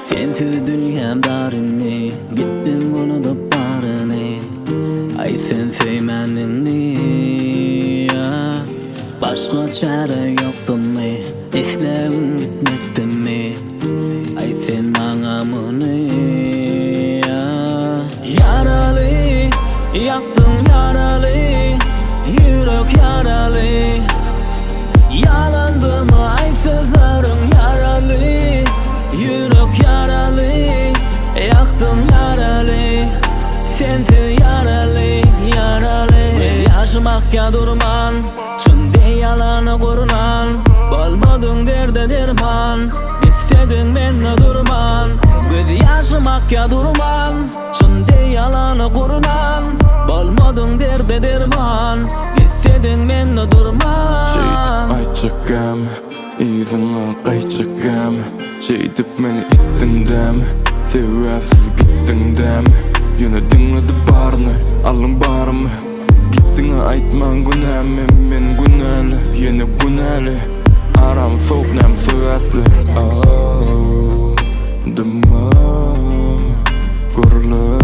Sensiz dünyam darını, gittin unutup barını. Ay sen sevmenini ya. Başka çare yoktu mu? İsleğin gitmekti mi? Ay sen bana bunu ya. Yaralı, yaktın yaralı, yürek yaralı. Yalandı mı ay sözlerin yaralı, yürek yaralı, yaktın yaralı, sensiz yaralı, yaralı. Yaşamakka durman, şimdi yalanı kurunan, bolmadın derde derman, gitsedin benle durman. Göz yaşamakka durman, şimdi yalanı kurunan, bolmadın derde derman, gitsedin benle durman. Ayçakam, izin qayçakam, şeydip meni ittin dem, sebepsiz gittin dem. Yine dinledi barını, alın barımı. Gittin aytman günahımı, men günahlı, yine günahlı. Aram soğuk nem sebepli. Dımma, gurlu.